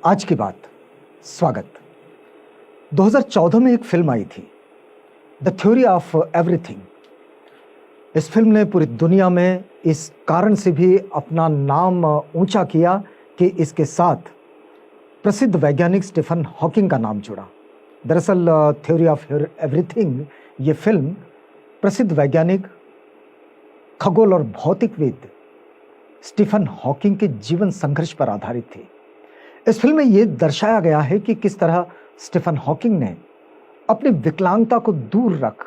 आज की बात। स्वागत। 2014 में एक फिल्म आई थी, द थ्योरी ऑफ एवरीथिंग। इस फिल्म ने पूरी दुनिया में इस कारण से भी अपना नाम ऊंचा किया कि इसके साथ प्रसिद्ध वैज्ञानिक स्टीफन हॉकिंग का नाम जुड़ा। दरअसल थ्योरी ऑफ एवरीथिंग ये फिल्म प्रसिद्ध वैज्ञानिक, खगोल और भौतिकविद स्टीफन हॉकिंग के जीवन संघर्ष पर आधारित थी। इस फिल्म में यह दर्शाया गया है कि किस तरह स्टीफन हॉकिंग ने अपनी विकलांगता को दूर रख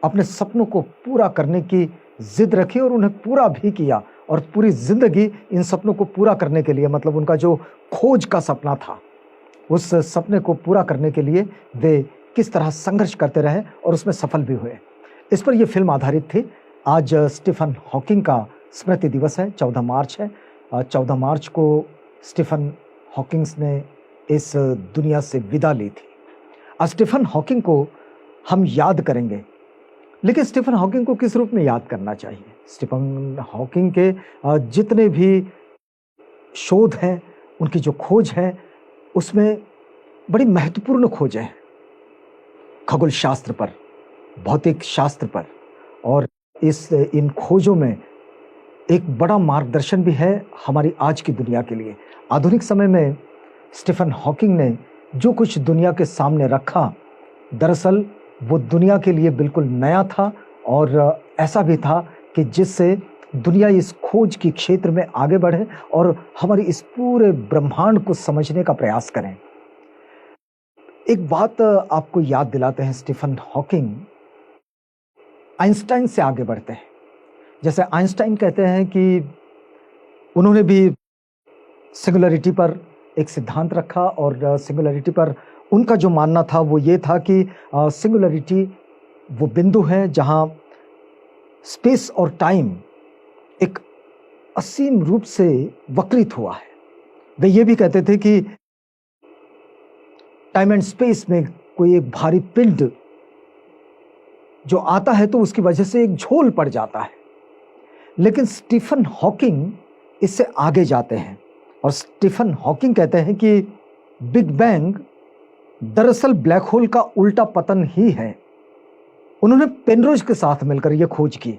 अपने सपनों को पूरा करने की जिद रखी और उन्हें पूरा भी किया, और पूरी जिंदगी इन सपनों को पूरा करने के लिए, मतलब उनका जो खोज का सपना था, उस सपने को पूरा करने के लिए वे किस तरह संघर्ष करते रहे और उसमें सफल भी हुए। इस पर यह फिल्म आधारित थी। आज स्टीफन हॉकिंग का स्मृति दिवस है, 14 मार्च है। 14 मार्च को स्टीफन हॉकिंग्स ने इस दुनिया से विदा ली थी। आज स्टीफन हॉकिंग को हम याद करेंगे, लेकिन स्टीफन हॉकिंग को किस रूप में याद करना चाहिए? स्टीफन हॉकिंग के जितने भी शोध हैं, उनकी जो खोज है, उसमें बड़ी महत्वपूर्ण खोजें हैं खगोल शास्त्र पर, भौतिक शास्त्र पर, और इन खोजों में एक बड़ा मार्गदर्शन भी है हमारी आज की दुनिया के लिए। आधुनिक समय में स्टीफन हॉकिंग ने जो कुछ दुनिया के सामने रखा, दरअसल वो दुनिया के लिए बिल्कुल नया था, और ऐसा भी था कि जिससे दुनिया इस खोज की क्षेत्र में आगे बढ़े और हमारी इस पूरे ब्रह्मांड को समझने का प्रयास करें। एक बात आपको याद दिलाते हैं, स्टीफन हॉकिंग आइंस्टाइन से आगे बढ़ते हैं। जैसे आइंस्टाइन कहते हैं कि उन्होंने भी सिंगुलरिटी पर एक सिद्धांत रखा, और सिंगुलरिटी पर उनका जो मानना था वो ये था कि सिंगुलरिटी वो बिंदु है जहां स्पेस और टाइम एक असीम रूप से वक्रित हुआ है। वे ये भी कहते थे कि टाइम एंड स्पेस में कोई एक भारी पिंड जो आता है तो उसकी वजह से एक झोल पड़ जाता है। लेकिन स्टीफन हॉकिंग इससे आगे जाते हैं, और स्टीफन हॉकिंग कहते हैं कि बिग बैंग दरअसल ब्लैक होल का उल्टा पतन ही है। उन्होंने पेनरोज के साथ मिलकर यह खोज की,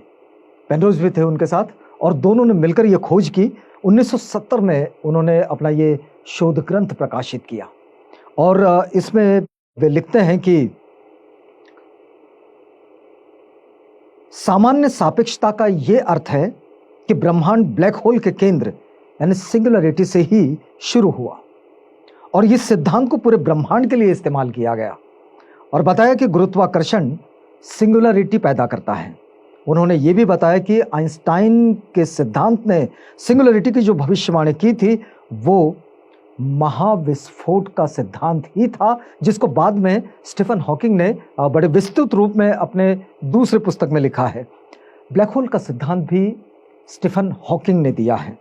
पेनरोज भी थे उनके साथ, और दोनों ने मिलकर यह खोज की। 1970 में उन्होंने अपना ये शोध ग्रंथ प्रकाशित किया, और इसमें वे लिखते हैं कि सामान्य सापेक्षता का यह अर्थ है कि ब्रह्मांड ब्लैक होल के केंद्र यानी सिंगुलरिटी से ही शुरू हुआ, और इस सिद्धांत को पूरे ब्रह्मांड के लिए इस्तेमाल किया गया, और बताया कि गुरुत्वाकर्षण सिंगुलरिटी पैदा करता है। उन्होंने ये भी बताया कि आइंस्टाइन के सिद्धांत ने सिंगुलरिटी की जो भविष्यवाणी की थी वो महाविस्फोट का सिद्धांत ही था, जिसको बाद में स्टीफन हॉकिंग ने बड़े विस्तृत रूप में अपने दूसरे पुस्तक में लिखा है। ब्लैक होल का सिद्धांत भी स्टीफन हॉकिंग ने दिया है।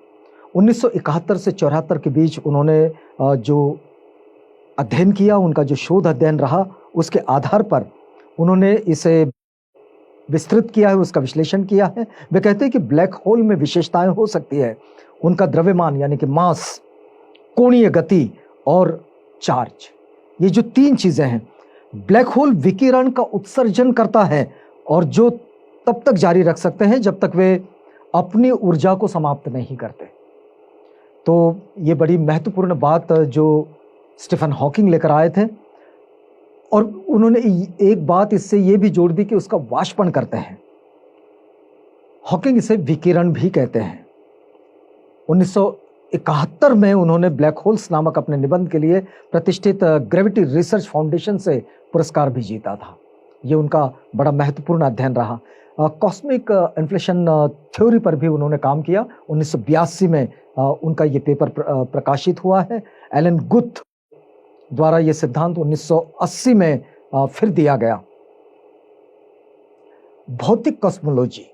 1971 से 74 के बीच उन्होंने जो अध्ययन किया, उनका जो शोध अध्ययन रहा, उसके आधार पर उन्होंने इसे विस्तृत किया है, उसका विश्लेषण किया है। वे कहते हैं कि ब्लैक होल में विशेषताएं हो सकती है, उनका द्रव्यमान यानी कि मास, कोणीय गति और चार्ज। ये जो 3 चीजें हैं, ब्लैक होल विकिरण का उत्सर्जन करता है, और जो तब तक जारी रख सकते हैं जब तक वे अपनी ऊर्जा को समाप्त नहीं करते। तो ये बड़ी महत्वपूर्ण बात जो स्टीफन हॉकिंग लेकर आए थे, और उन्होंने एक बात इससे ये भी जोड़ दी कि उसका वाष्पन करते हैं। हॉकिंग इसे विकिरण भी कहते हैं। 1971 में उन्होंने ब्लैक होल्स नामक अपने निबंध के लिए प्रतिष्ठित ग्रेविटी रिसर्च फाउंडेशन से पुरस्कार भी जीता था। ये उनका बड़ा महत्वपूर्ण अध्ययन रहा। कॉस्मिक इन्फ्लेशन थ्योरी पर भी उन्होंने काम किया। 1982 में उनका ये पेपर प्रकाशित हुआ है। एलन गुथ द्वारा ये सिद्धांत 1980 में फिर दिया गया। भौतिक कॉस्मोलॉजी,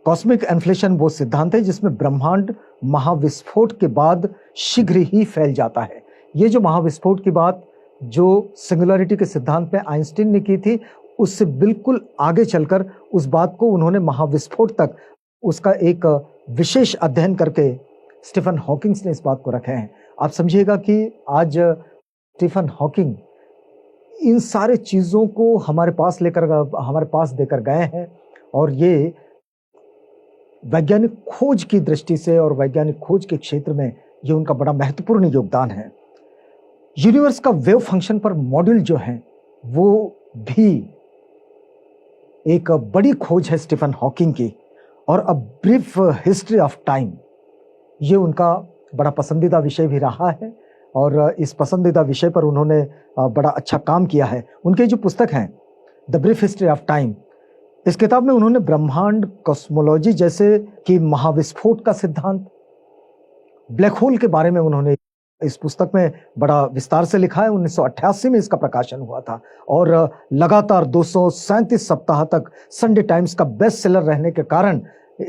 कॉस्मिक इन्फ्लेशन वो सिद्धांत है जिसमें ब्रह्मांड महाविस्फोट के बाद शीघ्र ही फैल जाता है। ये जो महाविस्फोट की बात जो सिंगुलरिटी के सिद्धांत में आइंस्टीन ने की थी, उससे बिल्कुल आगे चलकर उस बात को उन्होंने महाविस्फोट तक उसका एक विशेष अध्ययन करके स्टीफन हॉकिंग्स ने इस बात को रखे हैं। आप समझिएगा कि आज स्टीफन हॉकिंग इन सारे चीज़ों को हमारे पास देकर गए हैं, और ये वैज्ञानिक खोज की दृष्टि से और वैज्ञानिक खोज के क्षेत्र में ये उनका बड़ा महत्वपूर्ण योगदान है। यूनिवर्स का वेव फंक्शन पर मॉड्यूल जो है वो भी एक बड़ी खोज है स्टीफन हॉकिंग की, और a brief history of time ये उनका बड़ा पसंदीदा विषय भी रहा है, और इस पसंदीदा विषय पर उन्होंने बड़ा अच्छा काम किया है। उनके जो पुस्तक हैं the brief history of time, इस किताब में उन्होंने ब्रह्मांड, कॉस्मोलॉजी जैसे कि महाविस्फोट का सिद्धांत, ब्लैक होल के बारे में उन्होंने इस पुस्तक में बड़ा विस्तार से लिखा है। 1988 में इसका प्रकाशन हुआ था, और लगातार 237 सप्ताह तक संडे टाइम्स का बेस्ट सेलर रहने के कारण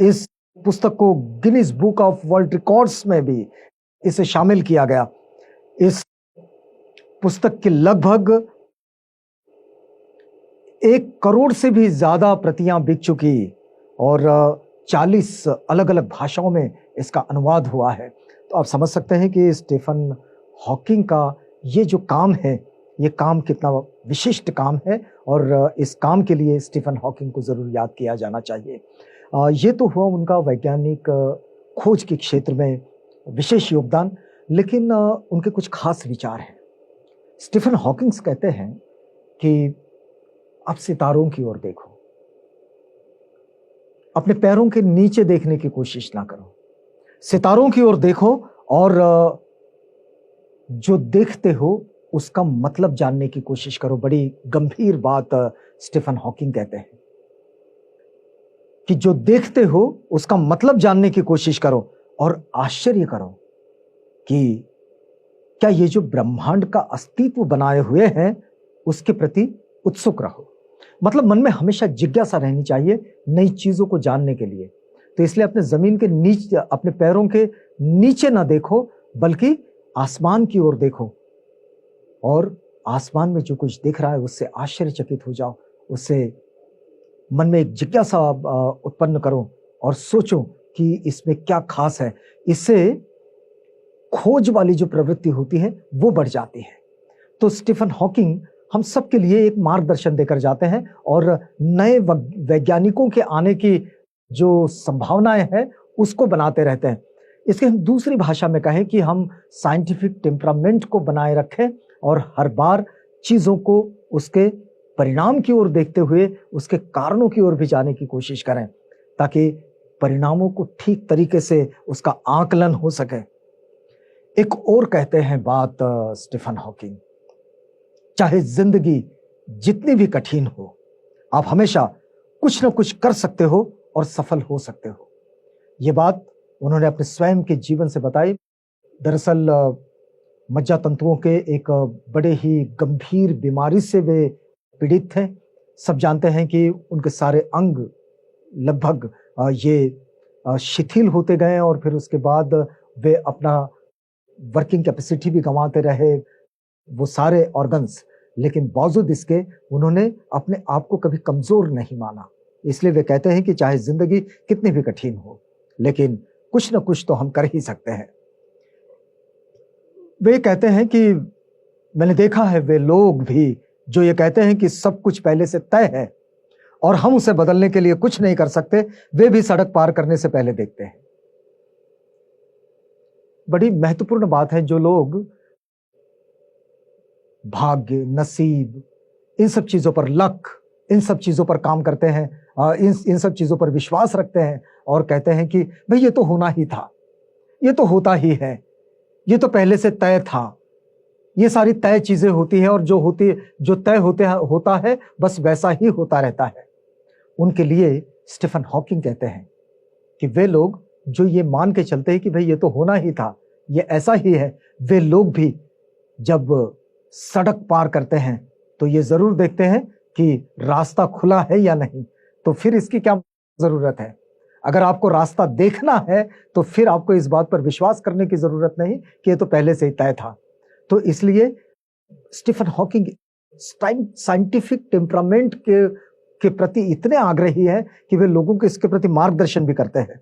इस पुस्तक को Guinness book of world records में भी इसे शामिल किया गया। इस पुस्तक की लगभग 1 करोड़ से भी ज्यादा प्रतियां बिक चुकी, और 40 अलग अलग भाषाओं में इसका अनुवाद हुआ है। तो आप समझ सकते हैं कि स्टीफन हॉकिंग का ये जो काम है, ये काम कितना विशिष्ट काम है, और इस काम के लिए स्टीफन हॉकिंग को जरूर याद किया जाना चाहिए। ये तो हुआ उनका वैज्ञानिक खोज के क्षेत्र में विशेष योगदान, लेकिन उनके कुछ खास विचार हैं। स्टीफन हॉकिंग कहते हैं कि आप सितारों की ओर देखो, अपने पैरों के नीचे देखने की कोशिश ना करो, सितारों की ओर देखो, और जो देखते हो उसका मतलब जानने की कोशिश करो। बड़ी गंभीर बात स्टीफन हॉकिंग कहते हैं कि जो देखते हो उसका मतलब जानने की कोशिश करो, और आश्चर्य करो कि क्या ये जो ब्रह्मांड का अस्तित्व बनाए हुए हैं उसके प्रति उत्सुक रहो। मतलब मन में हमेशा जिज्ञासा रहनी चाहिए नई चीजों को जानने के लिए। तो इसलिए अपने जमीन के नीचे, अपने पैरों के नीचे ना देखो, बल्कि आसमान की ओर देखो, और आसमान में जो कुछ दिख रहा है उससे आश्चर्यचकित हो जाओ, उससे मन में एक जिज्ञासा उत्पन्न करो और सोचो कि इसमें क्या खास है। इससे खोज वाली जो प्रवृत्ति होती है वो बढ़ जाती है। तो स्टीफन हॉकिंग हम सब के लिए एक मार्गदर्शन देकर जाते हैं, और नए वैज्ञानिकों के आने की जो संभावनाएं हैं उसको बनाते रहते हैं। इसके हम दूसरी भाषा में कहें कि हम साइंटिफिक टेम्परामेंट को बनाए रखें, और हर बार चीजों को उसके परिणाम की ओर देखते हुए उसके कारणों की ओर भी जाने की कोशिश करें, ताकि परिणामों को ठीक तरीके से उसका आकलन हो सके। एक और कहते हैं बात स्टीफन हॉकिंग, चाहे जिंदगी जितनी भी कठिन हो, आप हमेशा कुछ ना कुछ कर सकते हो और सफल हो सकते हो। ये बात उन्होंने अपने स्वयं के जीवन से बताई। दरअसल मज्जा तंतुओं के एक बड़े ही गंभीर बीमारी से वे पीड़ित थे। सब जानते हैं कि उनके सारे अंग लगभग ये शिथिल होते गए, और फिर उसके बाद वे अपना वर्किंग कैपेसिटी भी गंवाते रहे, वो सारे ऑर्गन्स। लेकिन बावजूद इसके उन्होंने अपने आप को कभी कमजोर नहीं माना। इसलिए वे कहते हैं कि चाहे जिंदगी कितनी भी कठिन हो, लेकिन कुछ ना कुछ तो हम कर ही सकते हैं। वे कहते हैं कि मैंने देखा है वे लोग भी जो ये कहते हैं कि सब कुछ पहले से तय है और हम उसे बदलने के लिए कुछ नहीं कर सकते, वे भी सड़क पार करने से पहले देखते हैं। बड़ी महत्वपूर्ण बात है। जो लोग भाग्य, नसीब, इन सब चीजों पर, लक, इन सब चीजों पर काम करते हैं, इन सब चीजों पर विश्वास रखते हैं और कहते हैं कि भाई ये तो होना ही था, ये तो होता ही है, ये तो पहले से तय था, ये सारी तय चीजें होती हैं और जो तय होता है बस वैसा ही होता रहता है। उनके लिए स्टीफन हॉकिंग कहते हैं कि वे लोग जो ये मान के चलते हैं कि भाई ये तो होना ही था, ये ऐसा ही है, वे लोग भी जब सड़क पार करते हैं तो ये जरूर देखते हैं कि रास्ता खुला है या नहीं। तो फिर इसकी क्या जरूरत है? अगर आपको रास्ता देखना है तो फिर आपको इस बात पर विश्वास करने की जरूरत नहीं कि ये तो पहले से ही तय था। तो इसलिए स्टीफन हॉकिंग साइंटिफिक टेम्परामेंट के प्रति इतने आग्रही है कि वे लोगों को इसके प्रति मार्गदर्शन भी करते हैं।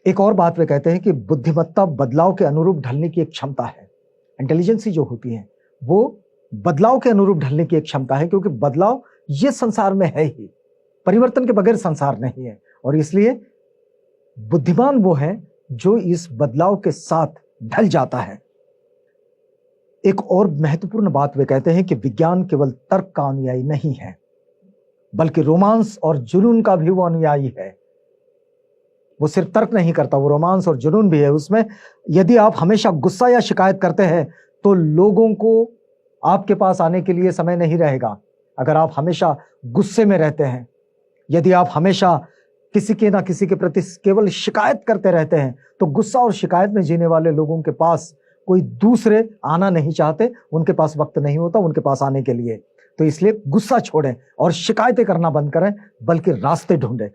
एक और बात वे कहते हैं कि बुद्धिमत्ता बदलाव के अनुरूप ढलने की एक क्षमता है। इंटेलिजेंसी जो होती है वो बदलाव के अनुरूप ढलने की एक क्षमता है, क्योंकि बदलाव ये संसार में है ही, परिवर्तन के बगैर संसार नहीं है। और इसलिए बुद्धिमान वो है जो इस बदलाव के साथ ढल जाता है। एक और महत्वपूर्ण बात वे कहते हैं कि विज्ञान केवल तर्क का अनुयायी नहीं है, बल्कि रोमांस और जुनून का भी वो अनुयायी है। वो सिर्फ तर्क नहीं करता, वो रोमांस और जुनून भी है उसमें। यदि आप हमेशा गुस्सा या शिकायत करते हैं तो लोगों को आपके पास आने के लिए समय नहीं रहेगा। अगर आप हमेशा गुस्से में रहते हैं, यदि आप हमेशा किसी के ना किसी के प्रति केवल शिकायत करते रहते हैं, तो गुस्सा और शिकायत में जीने वाले लोगों के पास कोई दूसरे आना नहीं चाहते, उनके पास वक्त नहीं होता उनके पास आने के लिए। तो इसलिए गुस्सा छोड़ें और शिकायतें करना बंद करें, बल्कि रास्ते ढूंढें।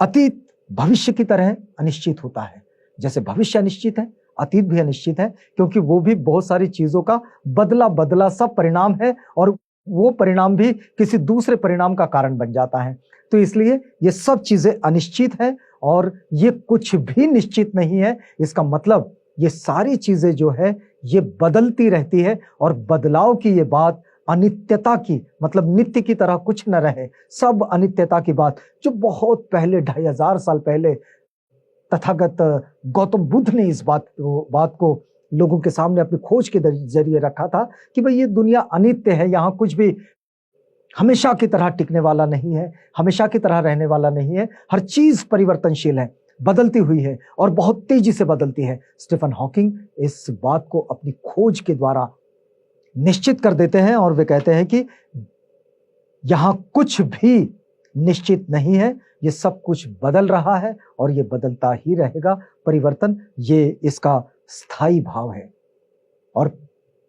अतीत भविष्य की तरह अनिश्चित होता है। जैसे भविष्य अनिश्चित है, अतीत भी अनिश्चित है, क्योंकि वो भी बहुत सारी चीजों का बदला बदला सा परिणाम है, और वो परिणाम भी किसी दूसरे परिणाम का कारण बन जाता है। तो इसलिए ये सब चीजें अनिश्चित हैं और ये कुछ भी निश्चित नहीं है। इसका मतलब ये सारी चीजें जो है ये बदलती रहती है, और बदलाव की ये बात अनित्यता की, मतलब नित्य की तरह कुछ न रहे, सब अनित्यता की बात, जो बहुत पहले 2500 साल पहले तथागत गौतम बुद्ध ने इस बात को लोगों के सामने अपनी खोज के जरिए रखा था कि भाई ये दुनिया अनित्य है, यहाँ कुछ भी हमेशा की तरह टिकने वाला नहीं है, हमेशा की तरह रहने वाला नहीं है। हर चीज परिवर्तनशील है, बदलती हुई है और बहुत तेजी से बदलती है। स्टीफन हॉकिंग इस बात को अपनी खोज के द्वारा निश्चित कर देते हैं, और वे कहते हैं कि यहां कुछ भी निश्चित नहीं है, ये सब कुछ बदल रहा है और ये बदलता ही रहेगा। परिवर्तन ये इसका स्थायी भाव है, और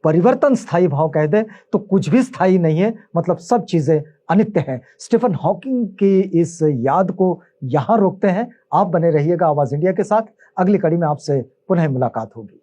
परिवर्तन स्थायी भाव कह दे तो कुछ भी स्थायी नहीं है, मतलब सब चीजें अनित्य है। स्टीफन हॉकिंग की इस याद को यहां रोकते हैं। आप बने रहिएगा आवाज इंडिया के साथ। अगली कड़ी में आपसे पुनः मुलाकात होगी।